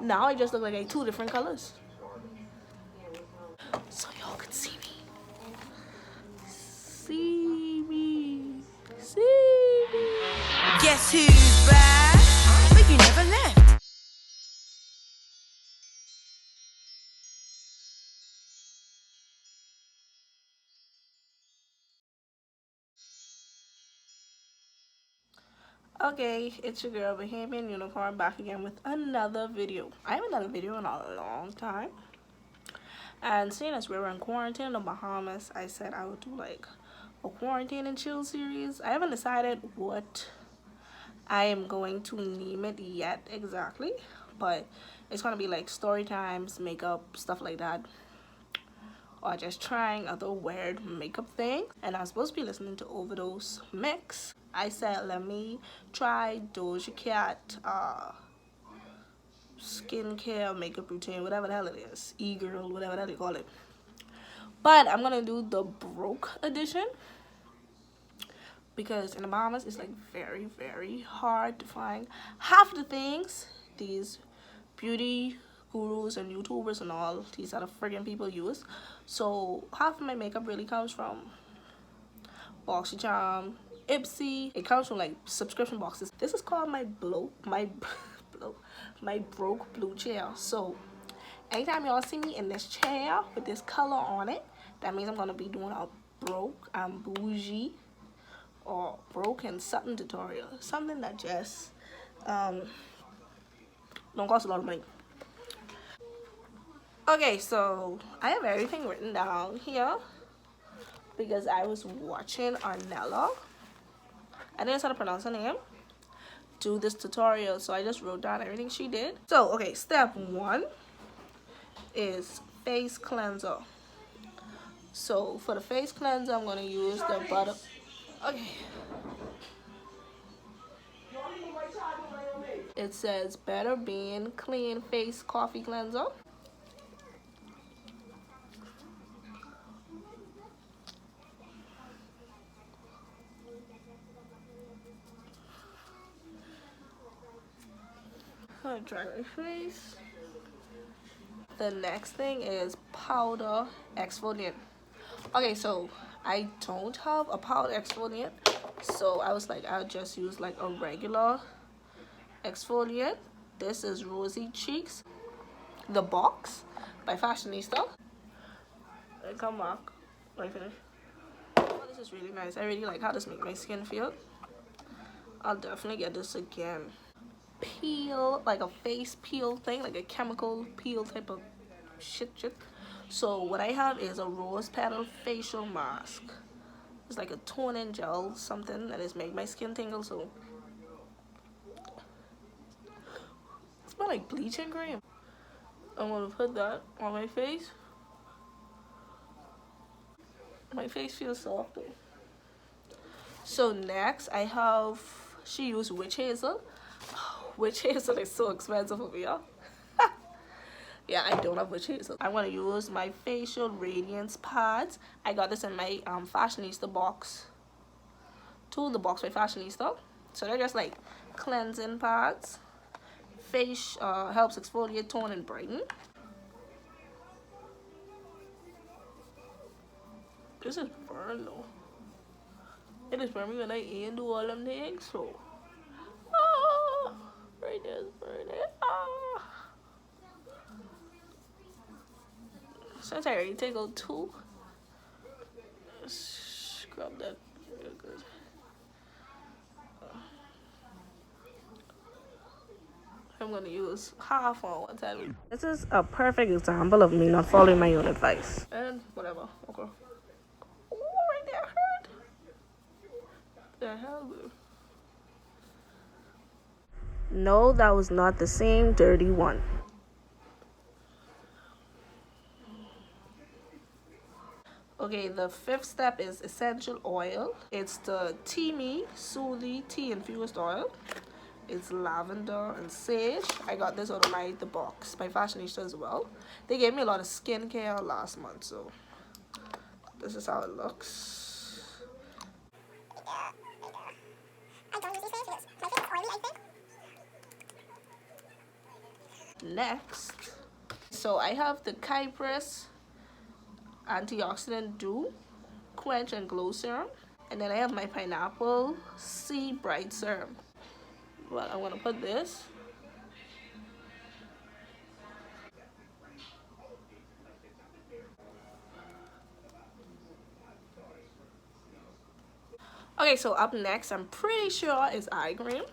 Now I just look like two different colors. So y'all could see me. See me. See me. Guess who's back? But you never left. Okay, it's your girl Bohemian Unicorn back again with another video. I haven't done a video in a long time. And seeing as we were in quarantine in the Bahamas, I said I would do like a quarantine and chill series. I haven't decided what I am going to name it yet exactly, but it's gonna be like story times, makeup, stuff like that, or just trying other weird makeup things. And I was supposed to be listening to Overdose Mix. I said let me try Doja Cat skincare makeup routine, whatever the hell it is, Egirl, whatever the hell you call it. But I'm gonna do the broke edition because in the Bahamas it's like very hard to find half the things these beauty gurus and YouTubers and all these other friggin' people use. So half of my makeup really comes from BoxyCharm, Ipsy. It comes from like subscription boxes. This is called my my broke blue chair. So anytime y'all see me in this chair with this color on it, that means I'm gonna be doing a broke and bougie or broken something tutorial, something that just don't cost a lot of money. Okay, so I have everything written down here because I was watching Arnella, I didn't know how to pronounce her name, do this tutorial, so I just wrote down everything she did. So okay, step 1 is face cleanser. So for the face cleanser, I'm gonna use the butter. Okay. It says Better Bean Clean Face Coffee Cleanser. I'm gonna dry my face. The next thing is powder exfoliant. Okay, so I don't have a powder exfoliant, so I was like, I'll just use like a regular exfoliant. This is Rosy Cheeks, the box by Fashionista. And come back when I finish. Oh, this is really nice. I really like how this makes my skin feel. I'll definitely get this again. Peel, like a face peel thing, like a chemical peel type of shit. So what I have is a rose petal facial mask. It's like a toning gel, something that is make my skin tingle. So it smells like bleaching cream. I'm gonna put that on my face. My face feels soft though. So next I have, she used witch hazel. Witch hazel is so expensive over here. Yeah, I don't have witch hazel. I'm gonna use my facial radiance pads. I got this in my Fashionista box. The box by Fashionista. So they're just like cleansing pads. Face helps exfoliate, tone, and brighten. This is burn though. It is burn me when I eat and do all them things. So, right there's burning. Since I already take out 2, scrub that real good. I'm gonna use half on one time. This is a perfect example of me not following my own advice. And whatever. Okay. Oh, right there hurt. The hell, dude. No, that was not the same dirty one. Okay, the 5th step is essential oil. It's the Teamy Soothing Tea Infused Oil. It's lavender and sage. I got this out of the box by Fashionista as well. They gave me a lot of skincare last month, so this is how it looks. next, so I have the Kypress Antioxidant Dew Quench and Glow Serum. And then I have my Pineapple C Bright Serum. Well, I'm gonna put this. Okay, so up next, I'm pretty sure is eye cream.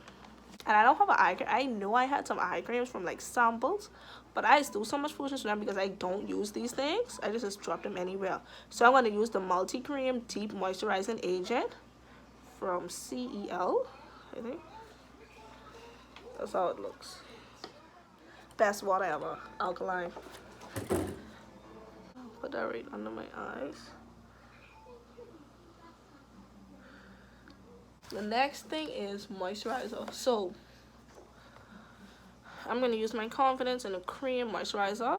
And I don't have an eye cream. I know I had some eye creams from like samples, but I just do so much foolishness with them because I don't use these things. I just drop them anywhere. So I'm going to use the Multi Cream Deep Moisturizing Agent from CEL, I think. That's how it looks. Best water ever. Alkaline. Put that right under my eyes. The next thing is moisturizer. So I'm gonna use my Confidence in a cream moisturizer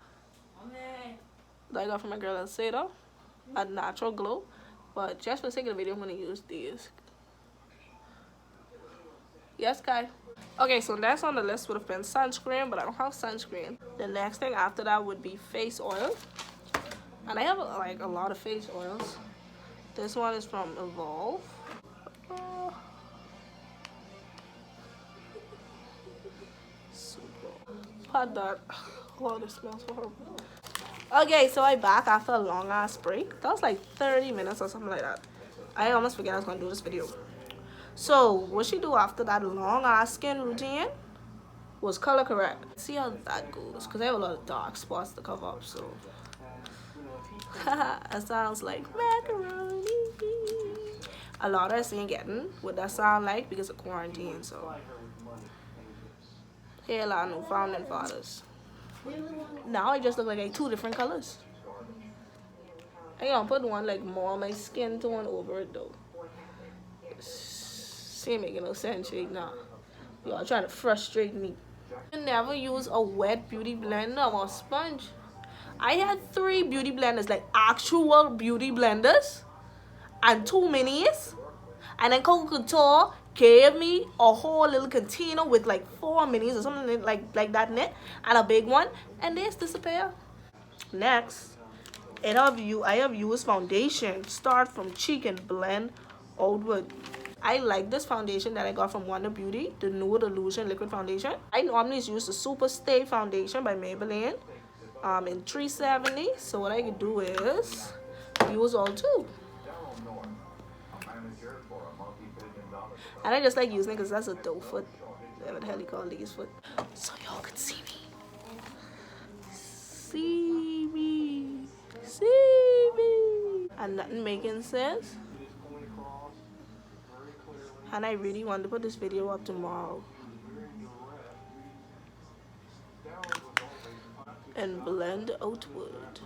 that I got from my girl Seda, a natural glow. But just for the sake of the video, I'm gonna use these. Yes, guy. Okay, so next on the list would have been sunscreen, but I don't have sunscreen. The next thing after that would be face oil, and I have like a lot of face oils. This one is from Evolve. Had that. Oh, this smells horrible. Okay, so I back after a long ass break. That was like 30 minutes or something like that. I almost forget I was gonna do this video. So what she do after that long ass skin routine was color correct. See how that goes, because I have a lot of dark spots to cover up. So that sounds like macaroni. A lot of us ain't getting what that sound like because of quarantine. So here, a lot of new founding fathers. Now I just look like I two different colors. I gonna put one like more on my skin tone over it though. She ain't making no sense right now. Y'all trying to frustrate me. You never use a wet beauty blender or sponge. I had 3 beauty blenders, like actual beauty blenders, and 2 minis, and then Coco Couture gave me a whole little container with like 4 minis or something like that in it, and a big one, and they just disappear. Next, I have used foundation. Start from cheek and blend outward. I like this foundation that I got from Wonder Beauty, the Nude Illusion Liquid Foundation. I normally use the Super Stay Foundation by Maybelline in 370. So what I can do is use all 2. And I just like using it because that's a doe foot. What the hell you call these foot? So y'all could see me. See me. See me. And nothing making sense. And I really want to put this video up tomorrow. And blend outward.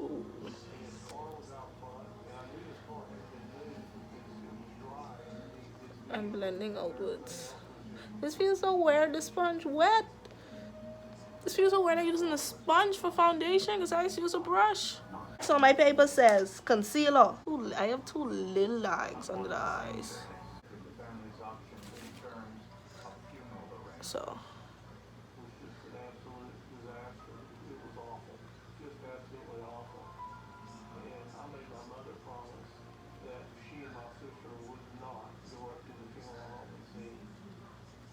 Ooh. I'm blending outwards. This feels so weird, the sponge wet. This feels so weird, I'm using a sponge for foundation because I just use a brush. So my paper says concealer. Ooh, I have 2 little lines under the eyes. So.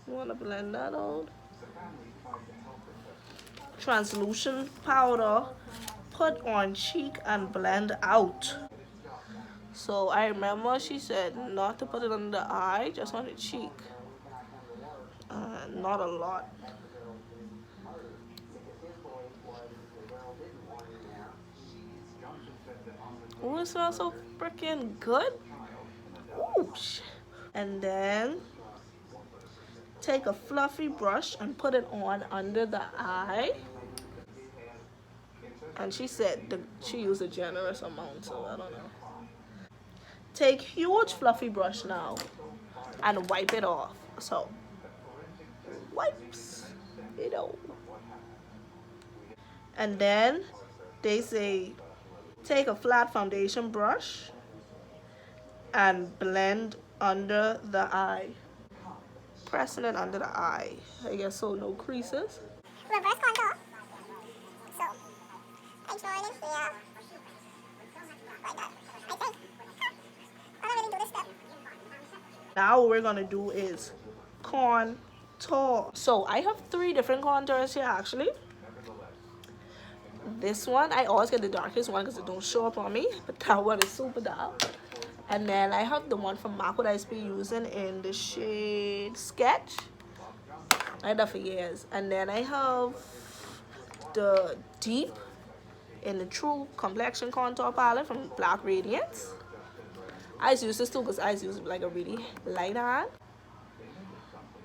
You want to blend that out? Translucent powder, put on cheek and blend out. So I remember she said not to put it on the eye, just on the cheek. Not a lot. Oh, it smells so freaking good. Ooh, shit. And then take a fluffy brush and put it on under the eye. And she said she used a generous amount, so I don't know. Take huge fluffy brush now and wipe it off. So wipes, you know. And then they say take a flat foundation brush and blend under the eye. pressing it under the eye, I guess, so no creases. Reverse contour. So, I join it here. Like that. I think. I don't really do this step. Now what we're gonna do is contour. So I have 3 different contours here actually. This one, I always get the darkest one because it don't show up on me, but that one is super dark. And then I have the one from MAC that I've been using in the shade Sketch. I had that for years. And then I have the Deep in the True Complexion Contour Palette from Black Radiance. I use this too because I use like a really light hand.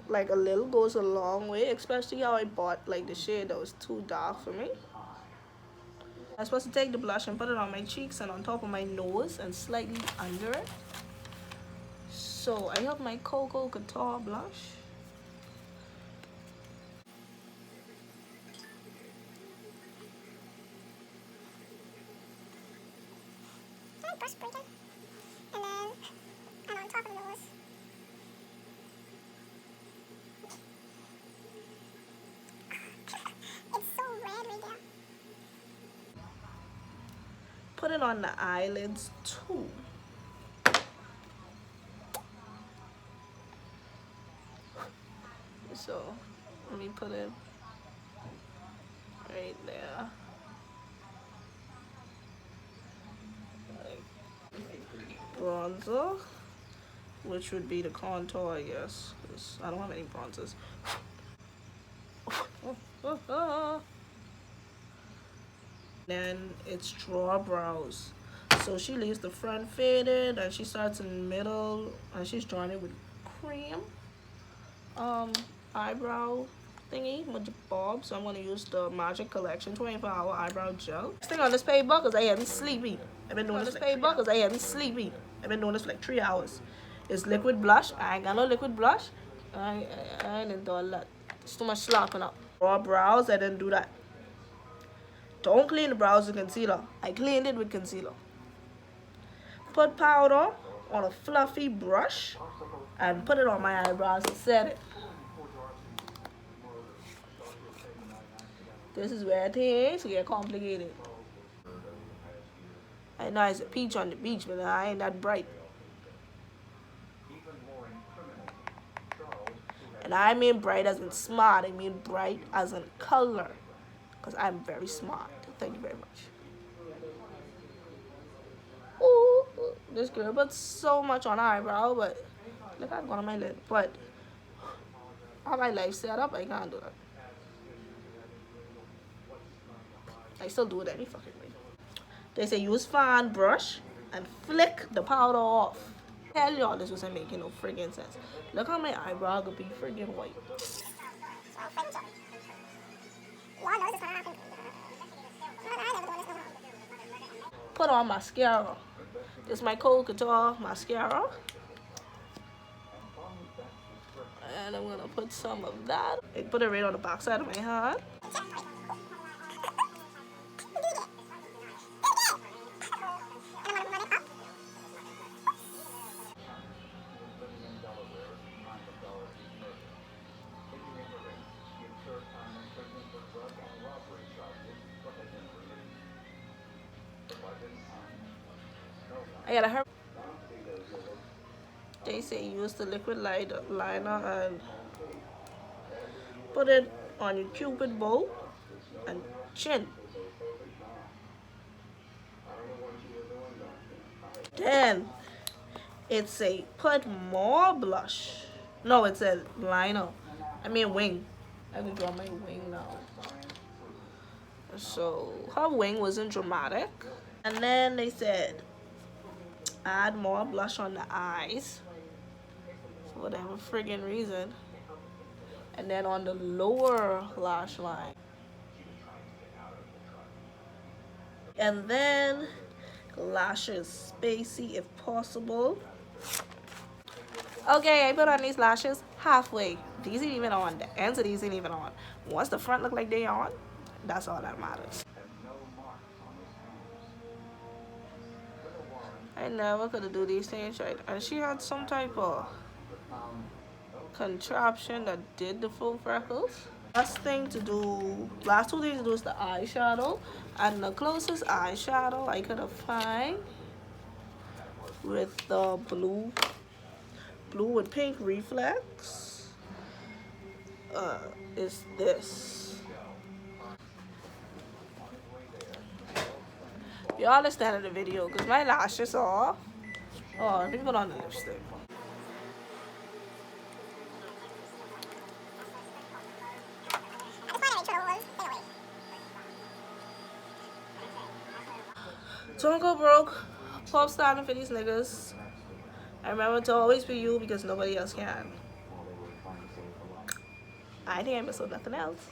Like a little goes a long way, especially how I bought like the shade that was too dark for me. I'm supposed to take the blush and put it on my cheeks and on top of my nose and slightly under it. So I have my Cocoa Couture blush. I brush breaking. And then, and on top of the nose. It's so red right there. Put it on the eyelids too. So let me put it right there. Bronzer, which would be the contour, I guess, because I don't have any bronzers. Then it's draw brows. So she leaves the front faded and she starts in the middle and she's drawing it with cream eyebrow thingy with the bob. So I'm going to use the Magic Collection 24-hour eyebrow gel. Next thing on this paper because I am sleepy. I've been doing this paper because I am sleepy. I've been doing this for like 3 hours. It's liquid blush. I ain't got no liquid blush. I didn't do a lot. It's too much slapping up. Raw brows, I didn't do that. Don't clean the brows with concealer. I cleaned it with concealer. Put powder on a fluffy brush and put it on my eyebrows to set it. This is where things get complicated. I know it's a peach on the beach, but I ain't that bright. And I mean bright as in smart. I mean bright as in color. Because I'm very smart. Thank you very much. Ooh, this girl put so much on her eyebrow, but look, I've gone on my lid. But how my life set up, I can't do that. I still do it any fucking way. They say use fan brush and flick the powder off. Tell y'all this wasn't making no friggin' sense. Look how my eyebrow could be friggin' white. Put on mascara. This is my Cold Couture mascara. And I'm gonna put some of that. I put it right on the back side of my hand. I gotta hurry. They say use the liquid liner and put it on your cupid bow and chin. Then it's a put more blush. No, it says liner. I mean wing. I can draw my wing now. So her wing wasn't dramatic. And then they said add more blush on the eyes for whatever friggin' reason. And then on the lower lash line. And then lashes spacey if possible. Okay, I put on these lashes halfway. These ain't even on. The ends of these ain't even on. Once the front look like they on, that's all that matters. I never could do these things right. And she had some type of contraption that did the full freckles. Last two things to do is the eyeshadow, and the closest eyeshadow I could find with the blue and pink reflex is this. You understand in the video because my lashes are. Oh, let me put on the lipstick. Don't go broke. Pop starting for these niggas. And remember to always be you because nobody else can. I think I missed nothing else.